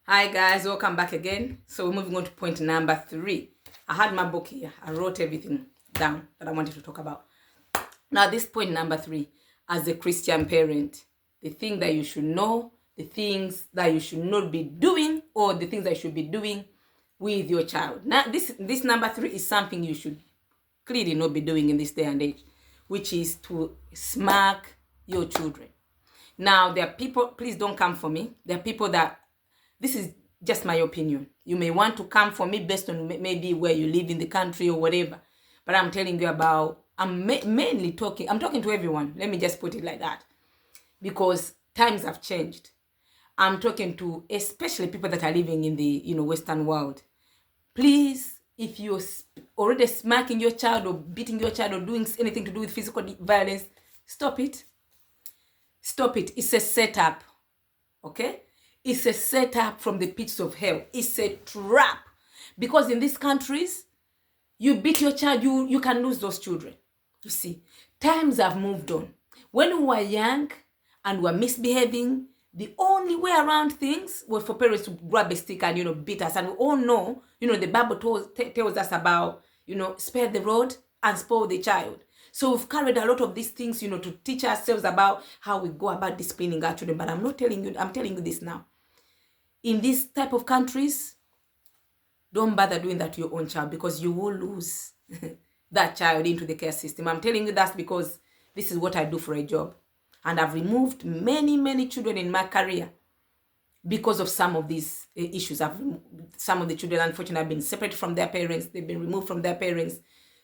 Hi guys, welcome back again. So we're moving on to point number 3. I had my book here. I wrote everything down that I wanted to talk about. Now this point number 3, as a Christian parent, the thing that you should know, the things that you should not be doing, or the things that you should be doing with your child. Now this number 3 is something you should clearly not be doing in this day and age, which is to smack your children. Now there are people, please don't come for me. There are people that, this is just my opinion. You may want to come for me based on maybe where you live in the country or whatever. But I'm telling you about, I'm talking to everyone. Let me just put it like that. Because times have changed. I'm talking to especially people that are living in the Western world. Please, if you're already smacking your child or beating your child or doing anything to do with physical violence, stop it. Stop it. It's a setup. Okay? It's a setup from the pits of hell. It's a trap. Because in these countries, you beat your child, you can lose those children. You see, times have moved on. When we were young and were misbehaving, the only way around things was for parents to grab a stick and, beat us. And we all know, the Bible tells us about, spare the rod and spoil the child. So we've carried a lot of these things, to teach ourselves about how we go about disciplining our children. But I'm telling you this now. In these type of countries, don't bother doing that to your own child, because you will lose that child into the care system. I'm telling you that because this is what I do for a job. And I've removed many, many children in my career because of some of these issues. Some of the children, unfortunately, have been separated from their parents. They've been removed from their parents.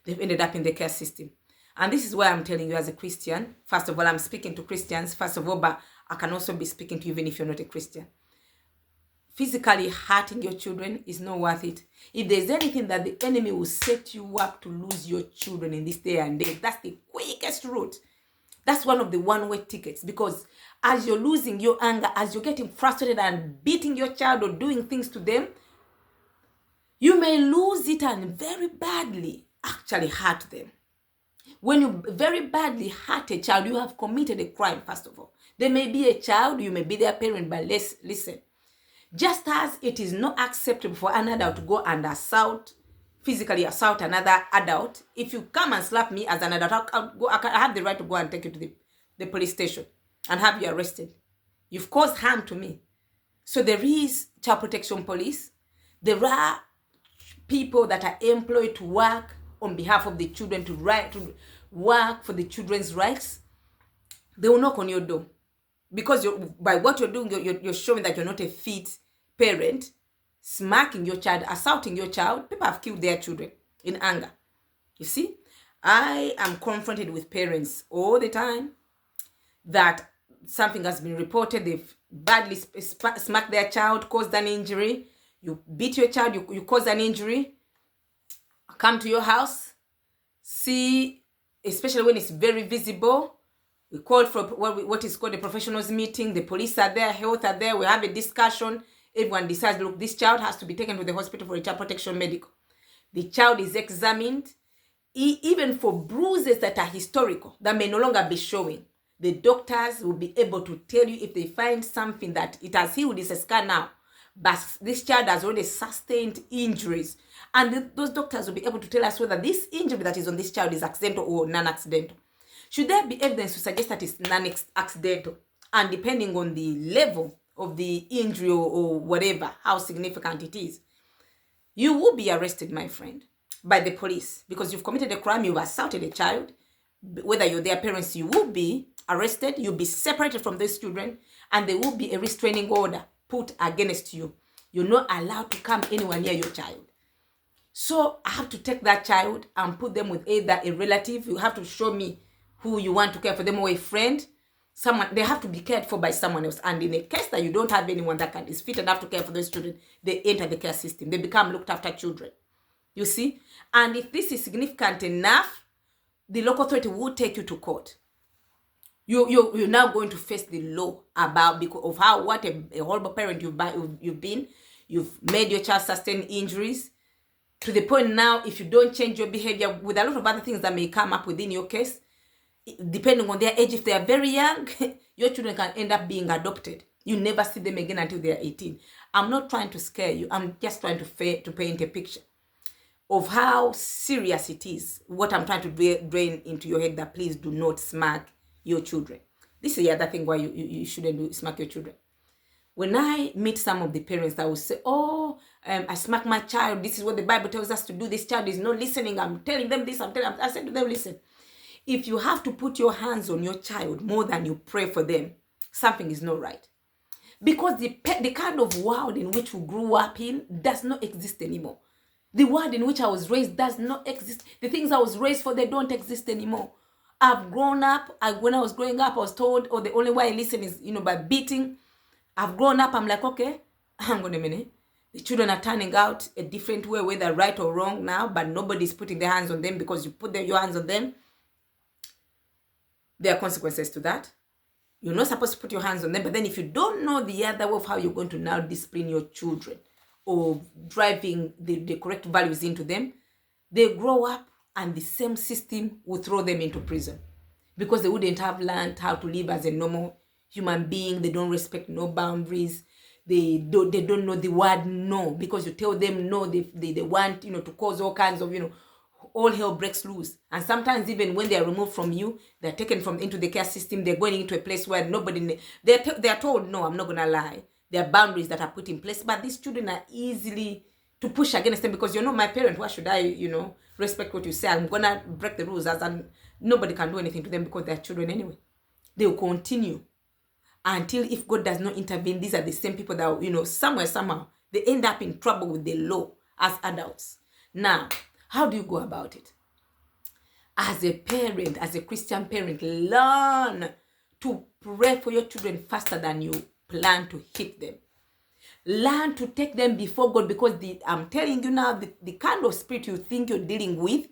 They've ended up in the care system. And this is why I'm telling you as a Christian. First of all, I'm speaking to Christians, first of all, but I can also be speaking to you even if you're not a Christian. Physically hurting your children is not worth it. If there's anything that the enemy will set you up to lose your children in this day and age, that's the quickest route. That's one of the one-way tickets, because as you're losing your anger, as you're getting frustrated and beating your child or doing things to them, you may lose it and very badly actually hurt them. When you very badly hurt a child, you have committed a crime, first of all. They may be a child, you may be their parent, but listen. Just as it is not acceptable for an adult to go and physically assault another adult, if you come and slap me as an adult, I have the right to go and take you to the police station and have you arrested. You've caused harm to me. So there is child protection police. There are people that are employed to work on behalf of the children, to work for the children's rights. They will knock on your door. Because by what you're doing, you're showing that you're not a fit parent, smacking your child, assaulting your child. People have killed their children in anger. You see, I am confronted with parents all the time that something has been reported. They've badly smacked their child, caused an injury. You beat your child, you cause an injury. Come to your house, see, especially when it's very visible. We called for what is called a professionals meeting. The police are there, health are there. We have a discussion. Everyone decides, look, this child has to be taken to the hospital for a child protection medical. The child is examined. Even for bruises that are historical, that may no longer be showing, the doctors will be able to tell you if they find something that it has healed, it's a scar now, but this child has already sustained injuries. And those doctors will be able to tell us whether this injury that is on this child is accidental or non-accidental. Should there be evidence to suggest that it's non-accidental, and depending on the level of the injury or whatever, how significant it is, you will be arrested, my friend, by the police, because you've committed a crime, you've assaulted a child. Whether you're their parents, you will be arrested, you'll be separated from those children, and there will be a restraining order put against you. You're not allowed to come anywhere near your child. So I have to take that child and put them with either a relative. You have to show me who you want to care for them, or a friend. They have to be cared for by someone else. And in a case that you don't have anyone that is fit enough to care for those children, they enter the care system. They become looked after children. You see? And if this is significant enough, the local authority will take you to court. You're now going to face the law because of what a horrible parent you've been. You've made your child sustain injuries. To the point now, if you don't change your behavior, with a lot of other things that may come up within your case, depending on their age, if they are very young, your children can end up being adopted. You never see them again until they are 18. I'm not trying to scare you. I'm just trying to paint a picture of how serious it is. What I'm trying to drain into your head, that please do not smack your children. This is the other thing why you shouldn't smack your children. When I meet some of the parents that will say, oh, I smack my child. This is what the Bible tells us to do. This child is not listening. I'm telling them this. I said to them, listen, if you have to put your hands on your child more than you pray for them, something is not right. Because the kind of world in which we grew up in does not exist anymore. The world in which I was raised does not exist. The things I was raised for, they don't exist anymore. I've grown up. When I was growing up, I was told, oh, the only way I listen is, by beating. I've grown up. I'm like, okay, hang on a minute. The children are turning out a different way, whether right or wrong now, but nobody's putting their hands on them because you put your hands on them. There are consequences to that. You're not supposed to put your hands on them. But then if you don't know the other way of how you're going to now discipline your children or driving the correct values into them, they grow up and the same system will throw them into prison because they wouldn't have learned how to live as a normal human being. They don't respect no boundaries. They don't know the word no, because you tell them no, they want, to cause all kinds of, all hell breaks loose. And sometimes even when they are removed from you, they're taken into the care system. They're going into a place where they're told, no, I'm not going to lie. There are boundaries that are put in place, but these children are easily to push against them because you're not my parent. Why should I, respect what you say? I'm going to break the rules and nobody can do anything to them because they're children anyway. They will continue until if God does not intervene. These are the same people that, somehow, they end up in trouble with the law as adults. Now, how do you go about it? As a parent, as a Christian parent, learn to pray for your children faster than you plan to hit them. Learn to take them before God, because I'm telling you now, the kind of spirit you think you're dealing with,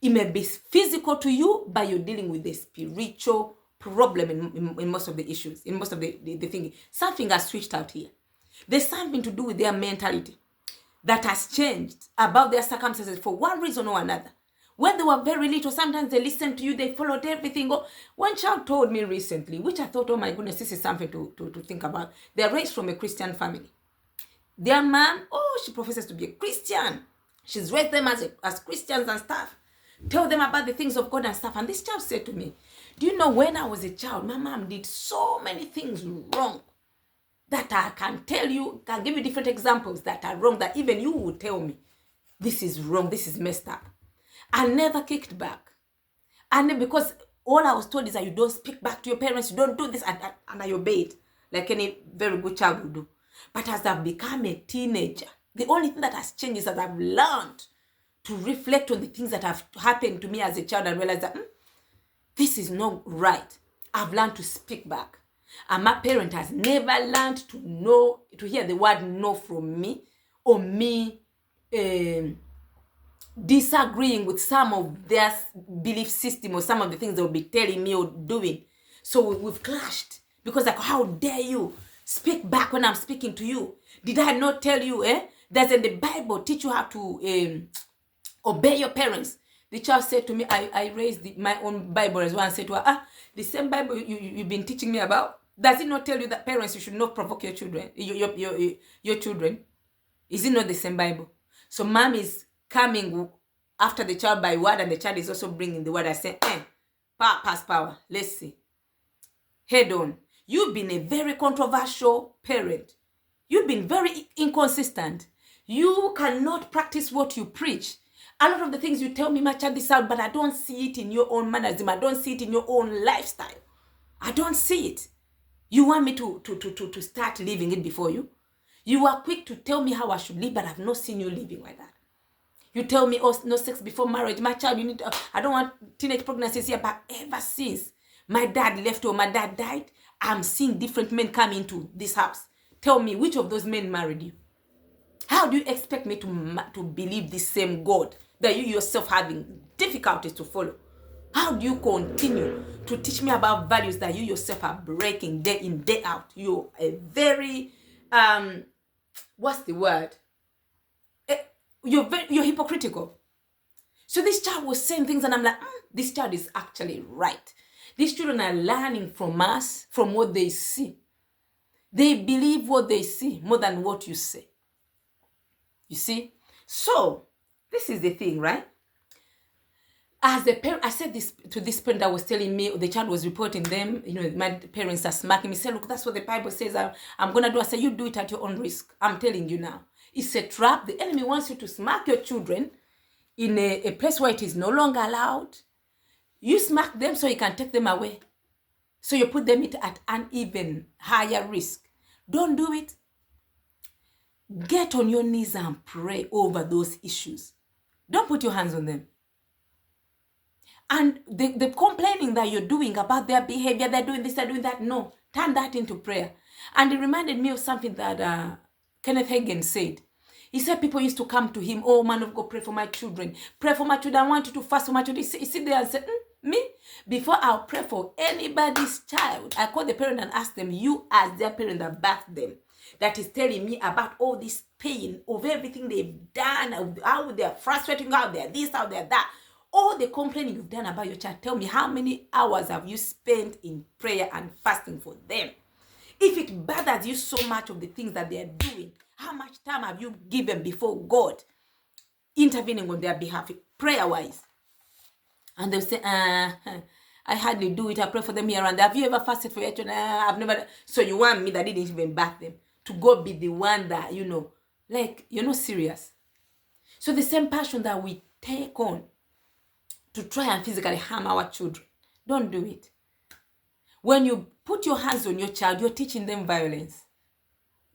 it may be physical to you, but you're dealing with a spiritual problem in most of the issues, in most of the thinking. Something has switched out here. There's something to do with their mentality that has changed about their circumstances for one reason or another. When they were very little, sometimes they listened to you, they followed everything. One child told me recently, which I thought, oh my goodness, this is something to think about. They're raised from a Christian family. Their mom, she professes to be a Christian. She's raised them as Christians and stuff. Tell them about the things of God and stuff. And this child said to me, do you know, when I was a child, my mom did so many things wrong that I can tell you, can give you different examples that are wrong, that even you would tell me, this is wrong, this is messed up. I never kicked back. And because all I was told is that you don't speak back to your parents, you don't do this, and I obeyed, like any very good child would do. But as I've become a teenager, the only thing that has changed is that I've learned to reflect on the things that have happened to me as a child and realize that this is not right. I've learned to speak back. And my parent has never learned to hear the word no from me, or me disagreeing with some of their belief system or some of the things they'll be telling me or doing. So we've clashed because, like, how dare you speak back when I'm speaking to you? Did I not tell you, doesn't the Bible teach you how to obey your parents? The child said to me, I raised my own Bible as well, and said to her, the same Bible you've been teaching me about, does it not tell you that parents, you should not provoke your children, your children? Is it not the same Bible? So mom is coming after the child by word, and the child is also bringing the word. I say, pass power. Let's see. Head on. You've been a very controversial parent. You've been very inconsistent. You cannot practice what you preach. A lot of the things you tell me, my child, this out, but I don't see it in your own mannerism. I don't see it in your own lifestyle. I don't see it. You want me to start living it before you? You are quick to tell me how I should live, but I've not seen you living like that. You tell me, no sex before marriage. My child, you need I don't want teenage pregnancies here, but ever since my dad left or my dad died, I'm seeing different men come into this house. Tell me, which of those men married you? How do you expect me to believe the same God that you yourself having difficulties to follow? How do you continue to teach me about values that you yourself are breaking day in, day out? You're a very, what's the word? You're hypocritical. So this child was saying things and I'm like, this child is actually right. These children are learning from us, from what they see. They believe what they see more than what you say. You see? So, this is the thing, right? As a parent, I said this to this parent that was telling me, the child was reporting them, my parents are smacking me. Say, look, that's what the Bible says I'm going to do. I said, you do it at your own risk. I'm telling you now. It's a trap. The enemy wants you to smack your children in a place where it is no longer allowed. You smack them so you can take them away. So you put them at an even higher risk. Don't do it. Get on your knees and pray over those issues. Don't put your hands on them. And the complaining that you're doing about their behavior, they're doing this, they're doing that, no. Turn that into prayer. And it reminded me of something that Kenneth Hagin said. He said people used to come to him, oh, man of God, pray for my children. Pray for my children. I want you to fast for my children. He sit there and say, me? Before I'll pray for anybody's child, I call the parent and ask them, you as their parent that birthed them, that is telling me about all this pain of everything they've done, of how they're frustrating, how they're this, how they're that. All the complaining you've done about your child, tell me how many hours have you spent in prayer and fasting for them? If it bothers you so much of the things that they're doing, how much time have you given before God intervening on their behalf, prayer-wise? And they'll say, I hardly do it. I pray for them here and there. Have you ever fasted for your children? I've never. So you want me that didn't even birth them to go be the one that, like, you're not serious. So the same passion that we take on to try and physically harm our children, don't do it. When you put your hands on your child, you're teaching them violence.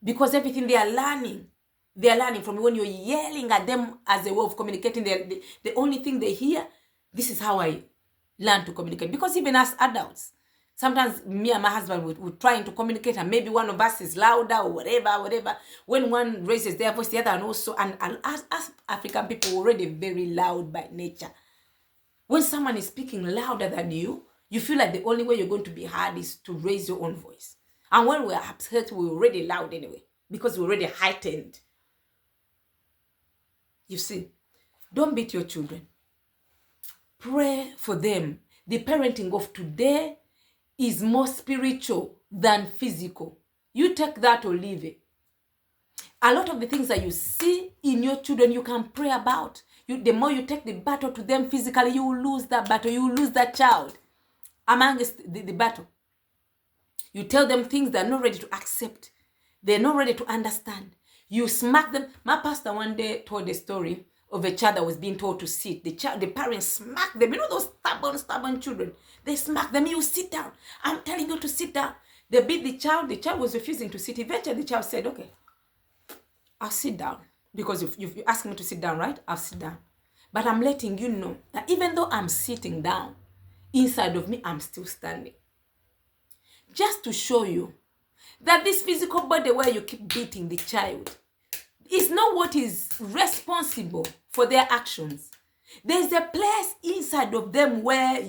Because everything they are learning from when you're yelling at them as a way of communicating, the only thing they hear, this is how I learn to communicate. Because even as adults, sometimes me and my husband would trying to communicate, and maybe one of us is louder or whatever. When one raises their voice, the other, and also, and as African people, we're already very loud by nature. When someone is speaking louder than you, you feel like the only way you're going to be heard is to raise your own voice. And when we're upset, we're already loud anyway, because we're already heightened. You see, don't beat your children. Pray for them. The parenting of today is more spiritual than physical. You take that or leave it. A lot of the things that you see in your children, you can pray about. The more you take the battle to them physically, you will lose that battle. You will lose that child amongst the battle. You tell them things they're not ready to accept. They're not ready to understand. You smack them. My pastor one day told a story of a child that was being told to sit. The parents smacked them. You know those stubborn children? They smack them. You sit down. I'm telling you to sit down. They beat the child. The child was refusing to sit. Eventually, the child said, okay, I'll sit down. Because you've asked me to sit down, right? I'll sit down. But I'm letting you know that even though I'm sitting down, inside of me, I'm still standing. Just to show you that this physical body where you keep beating the child is not what is responsible for their actions. There's a place inside of them where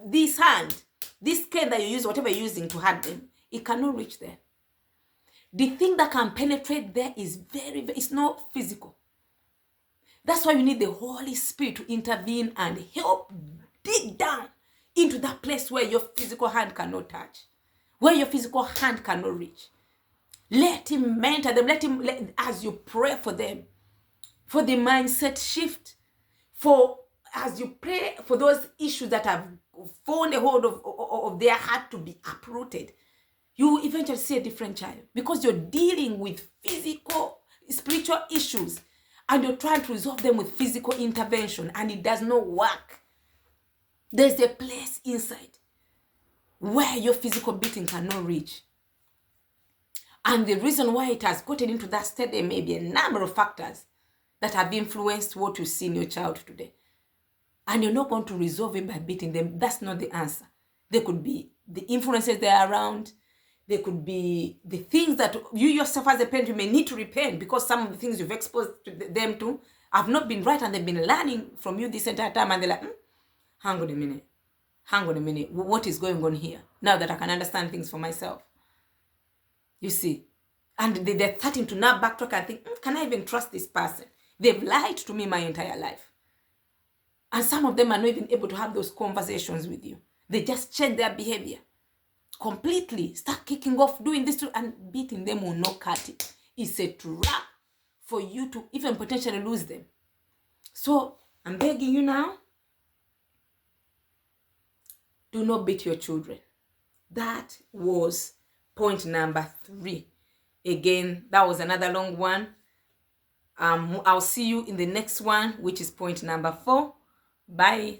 this hand, this cane that you use, whatever you're using to hurt them, it cannot reach there. The thing that can penetrate there is it's not physical. That's why you need the Holy Spirit to intervene and help dig down into that place where your physical hand cannot touch, where your physical hand cannot reach. Let him mentor them. As you pray for them, for the mindset shift, as you pray for those issues that have fallen a hold of their heart to be uprooted, you will eventually see a different child, because you're dealing with physical, spiritual issues and you're trying to resolve them with physical intervention, and it does not work. There's a place inside where your physical beating cannot reach. And the reason why it has gotten into that state, there may be a number of factors that have influenced what you see in your child today. And you're not going to resolve it by beating them. That's not the answer. There could be the influences they are around. There could be the things that you yourself as a parent, you may need to repent, because some of the things you've exposed them to have not been right, and they've been learning from you this entire time, and they're like, hang on a minute, what is going on here? Now that I can understand things for myself. You see? And they're starting to now backtrack and think, can I even trust this person? They've lied to me my entire life. And some of them are not even able to have those conversations with you. They just change their behavior. completely. Start kicking off, doing this, and beating them will not cut it. It's a trap for you to even potentially lose them. So I'm begging you now, do not beat your children. That was point number 3. Again, that was another long one. I'll see you in the next one, which is point number 4. Bye.